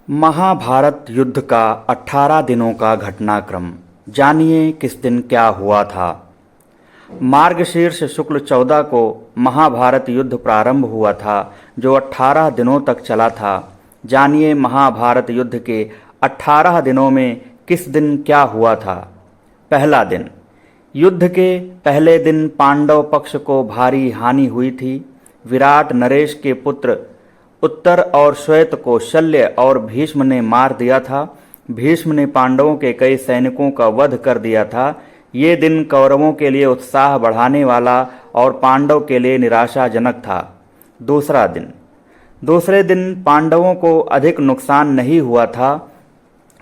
महाभारत युद्ध का 18 दिनों का घटनाक्रम। जानिए किस दिन क्या हुआ था। मार्गशीर्ष शुक्ल 14 को महाभारत युद्ध प्रारंभ हुआ था, जो 18 दिनों तक चला था। जानिए महाभारत युद्ध के 18 दिनों में किस दिन क्या हुआ था। पहला दिन। युद्ध के पहले दिन पांडव पक्ष को भारी हानि हुई थी। विराट नरेश के पुत्र उत्तर और श्वेत को शल्य और भीष्म ने मार दिया था। भीष्म ने पांडवों के कई सैनिकों का वध कर दिया था। ये दिन कौरवों के लिए उत्साह बढ़ाने वाला और पांडव के लिए निराशाजनक था। दूसरा दिन। दूसरे दिन पांडवों को अधिक नुकसान नहीं हुआ था।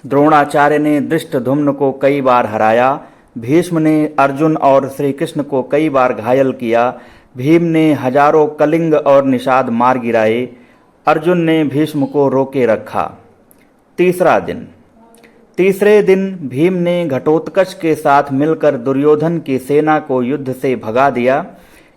द्रोणाचार्य ने धृष्टद्युम्न को कई बार हराया। भीष्म ने अर्जुन और श्री कृष्ण को कई बार घायल किया। भीम ने हजारों कलिंग और निषाद मार गिराए। अर्जुन ने भीष्म को रोके रखा। तीसरा दिन। तीसरे दिन भीम ने घटोत्कच के साथ मिलकर दुर्योधन की सेना को युद्ध से भगा दिया।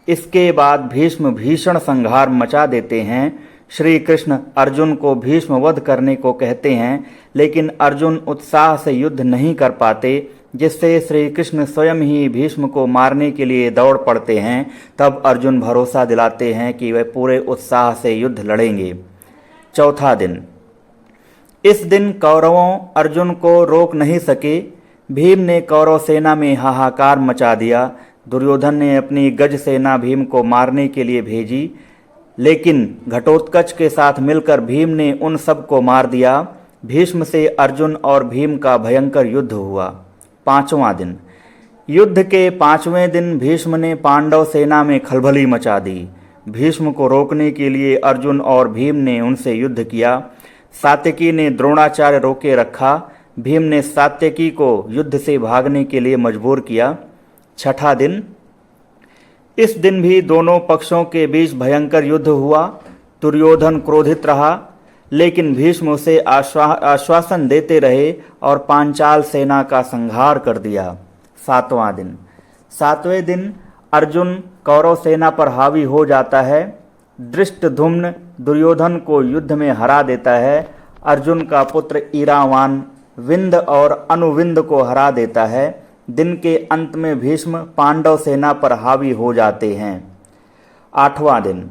इसके बाद भीष्म भीषण संहार मचा देते हैं। श्री कृष्ण अर्जुन को भीष्म वध करने को कहते हैं, लेकिन अर्जुन उत्साह से युद्ध नहीं कर पाते, जिससे श्री कृष्ण स्वयं ही भीष्म को मारने के लिए दौड़ पड़ते हैं। तब अर्जुन भरोसा दिलाते हैं कि वे पूरे उत्साह से युद्ध लड़ेंगे। चौथा दिन। इस दिन कौरवों अर्जुन को रोक नहीं सके। भीम ने कौरव सेना में हाहाकार मचा दिया। दुर्योधन ने अपनी गज सेना भीम को मारने के लिए भेजी, लेकिन घटोत्कच के साथ मिलकर भीम ने उन सब को मार दिया। भीष्म से अर्जुन और भीम का भयंकर युद्ध हुआ। पांचवां दिन। युद्ध के 5वें दिन भीष्म ने पांडव सेना में खलबली मचा दी। भीष्म को रोकने के लिए अर्जुन और भीम ने उनसे युद्ध किया। सात्यकी ने द्रोणाचार्य रोके रखा। भीम ने सात्यकी को युद्ध से भागने के लिए मजबूर किया। छठा दिन। इस दिन भी दोनों पक्षों के बीच भयंकर युद्ध हुआ। दुर्योधन क्रोधित रहा, लेकिन भीष्म उसे आश्वासन देते रहे और पांचाल सेना का संहार कर दिया। सातवां दिन। सातवें दिन अर्जुन कौरव सेना पर हावी हो जाता है। धृष्टद्युम्न दुर्योधन को युद्ध में हरा देता है। अर्जुन का पुत्र ईरावान विंद और अनुविंद को हरा देता है। दिन के अंत में भीष्म पांडव सेना पर हावी हो जाते हैं। आठवां दिन।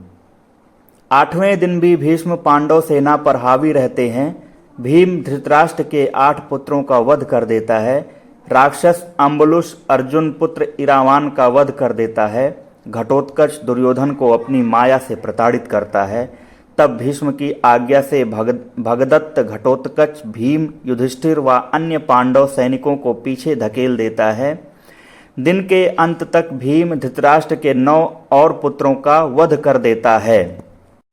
आठवें दिन भी भीष्म पांडव सेना पर हावी रहते हैं। भीम धृतराष्ट्र के 8 पुत्रों का वध कर देता है। राक्षस अम्बुलुस अर्जुन पुत्र इरावान का वध कर देता है। घटोत्कच दुर्योधन को अपनी माया से प्रताड़ित करता है। तब भीष्म की आज्ञा से भगदत्त घटोत्कच भीम युधिष्ठिर व अन्य पांडव सैनिकों को पीछे धकेल देता है। दिन के अंत तक भीम धृतराष्ट्र के 9 और पुत्रों का वध कर देता है।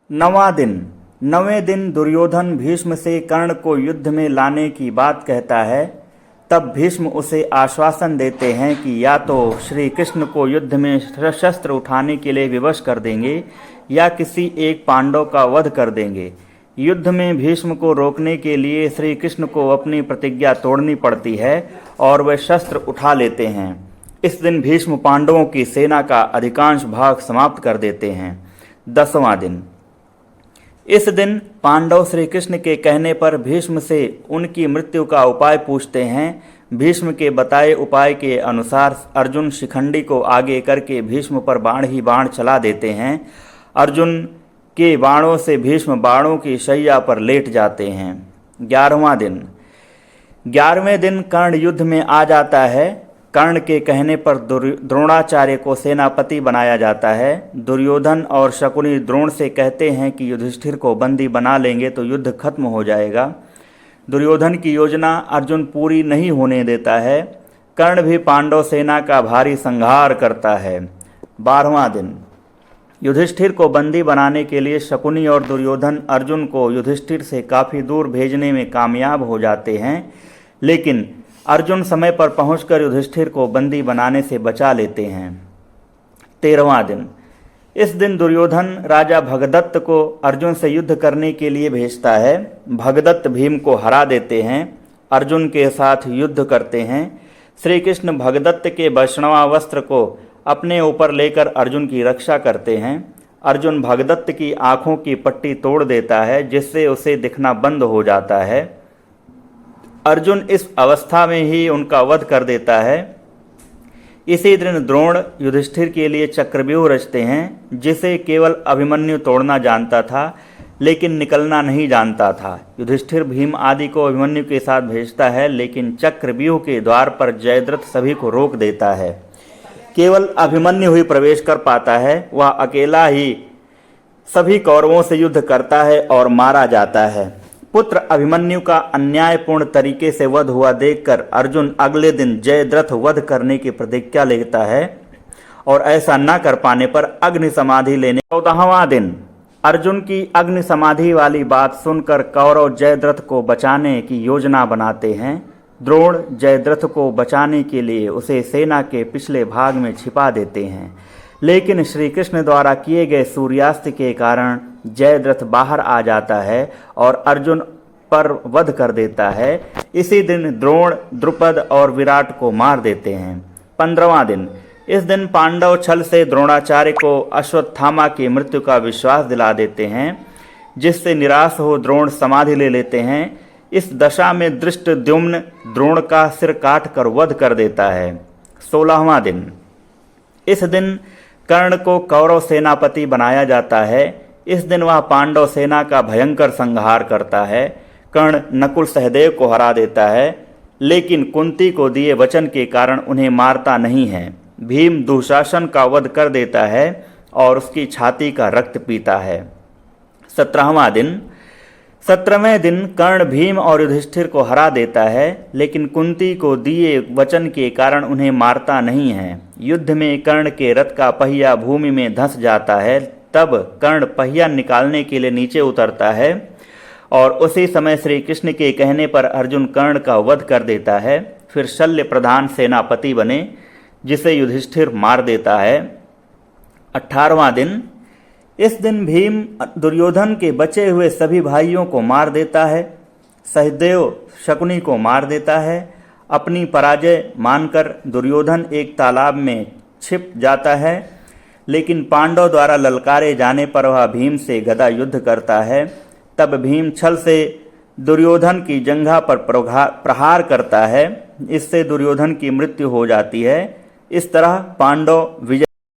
9वां दिन। 9वें दिन दुर्योधन भीष्म से कर्ण को युद्ध में लाने की बात कहता है। तब भीष्म उसे आश्वासन देते हैं कि या तो श्री कृष्ण को युद्ध में शस्त्र उठाने के लिए विवश कर देंगे या किसी एक पांडव का वध कर देंगे। युद्ध में भीष्म को रोकने के लिए श्री कृष्ण को अपनी प्रतिज्ञा तोड़नी पड़ती है और वे शस्त्र उठा लेते हैं। इस दिन भीष्म पांडवों की सेना का अधिकांश भाग समाप्त कर देते हैं। 10वां दिन। इस दिन पांडव श्री कृष्ण के कहने पर भीष्म से उनकी मृत्यु का उपाय पूछते हैं। भीष्म के बताए उपाय के अनुसार अर्जुन शिखंडी को आगे करके भीष्म पर बाण ही बाण चला देते हैं। अर्जुन के बाणों से भीष्म बाणों की शैया पर लेट जाते हैं। 11वां दिन। 11वें दिन कर्ण युद्ध में आ जाता है। कर्ण के कहने पर द्रोणाचार्य को सेनापति बनाया जाता है। दुर्योधन और शकुनी द्रोण से कहते हैं कि युधिष्ठिर को बंदी बना लेंगे तो युद्ध खत्म हो जाएगा। दुर्योधन की योजना अर्जुन पूरी नहीं होने देता है। कर्ण भी पांडव सेना का भारी संहार करता है। 12वां दिन। युधिष्ठिर को बंदी बनाने के लिए शकुनी और दुर्योधन अर्जुन को युधिष्ठिर से काफ़ी दूर भेजने में कामयाब हो जाते हैं, लेकिन अर्जुन समय पर पहुंचकर युधिष्ठिर को बंदी बनाने से बचा लेते हैं। 13वां दिन। इस दिन दुर्योधन राजा भगदत्त को अर्जुन से युद्ध करने के लिए भेजता है। भगदत्त भीम को हरा देते हैं। अर्जुन के साथ युद्ध करते हैं। श्री कृष्ण भगदत्त के वैष्णवा वस्त्र को अपने ऊपर लेकर अर्जुन की रक्षा करते हैं। अर्जुन भगदत्त की आंखों की पट्टी तोड़ देता है, जिससे उसे दिखना बंद हो जाता है। अर्जुन इस अवस्था में ही उनका वध कर देता है। इसी दिन द्रोण युधिष्ठिर के लिए चक्रव्यूह रचते हैं, जिसे केवल अभिमन्यु तोड़ना जानता था, लेकिन निकलना नहीं जानता था। युधिष्ठिर भीम आदि को अभिमन्यु के साथ भेजता है, लेकिन चक्रव्यूह के द्वार पर जयद्रथ सभी को रोक देता है। केवल अभिमन्यु ही प्रवेश कर पाता है। वह अकेला ही सभी कौरवों से युद्ध करता है और मारा जाता है। पुत्र अभिमन्यु का अन्यायपूर्ण तरीके से वध हुआ देखकर अर्जुन अगले दिन जयद्रथ वध करने की प्रतिज्ञा लेता है और ऐसा न कर पाने पर अग्नि समाधि लेने 14वां दिन अर्जुन की अग्नि समाधि वाली बात सुनकर कौरव जयद्रथ को बचाने की योजना बनाते हैं। द्रोण जयद्रथ को बचाने के लिए उसे सेना के पिछले भाग में छिपा देते हैं, लेकिन श्री कृष्ण द्वारा किए गए सूर्यास्त के कारण जयद्रथ बाहर आ जाता है और अर्जुन पर वध कर देता है। इसी दिन द्रोण द्रुपद और विराट को मार देते हैं। 15वां दिन इस दिन पांडव छल से द्रोणाचार्य को अश्वत्थामा की मृत्यु का विश्वास दिला देते हैं, जिससे निराश हो द्रोण समाधि ले लेते हैं। इस दशा में धृष्टद्युम्न द्रोण का सिर काट कर वध कर देता है। 16वां दिन इस दिन कर्ण को कौरव सेनापति बनाया जाता है। इस दिन वह पांडव सेना का भयंकर संहार करता है। कर्ण नकुल सहदेव को हरा देता है, लेकिन कुंती को दिए वचन के कारण उन्हें मारता नहीं है। भीम दुशासन का वध कर देता है और उसकी छाती का रक्त पीता है। 17वें दिन कर्ण भीम और युधिष्ठिर को हरा देता है, लेकिन कुंती को दिए वचन के कारण उन्हें मारता नहीं है। युद्ध में कर्ण के रथ का पहिया भूमि में धंस जाता है। तब कर्ण पहिया निकालने के लिए नीचे उतरता है और उसी समय श्री कृष्ण के कहने पर अर्जुन कर्ण का वध कर देता है। फिर शल्य प्रधान सेनापति बने, जिसे युधिष्ठिर मार देता है। 18वां दिन इस दिन भीम दुर्योधन के बचे हुए सभी भाइयों को मार देता है। सहदेव शकुनी को मार देता है। अपनी पराजय मानकर दुर्योधन एक तालाब में छिप जाता है, लेकिन पांडव द्वारा ललकारे जाने पर वह भीम से गदा युद्ध करता है। तब भीम छल से दुर्योधन की जंघा पर प्रहार करता है। इससे दुर्योधन की मृत्यु हो जाती है। इस तरह पांडव विजय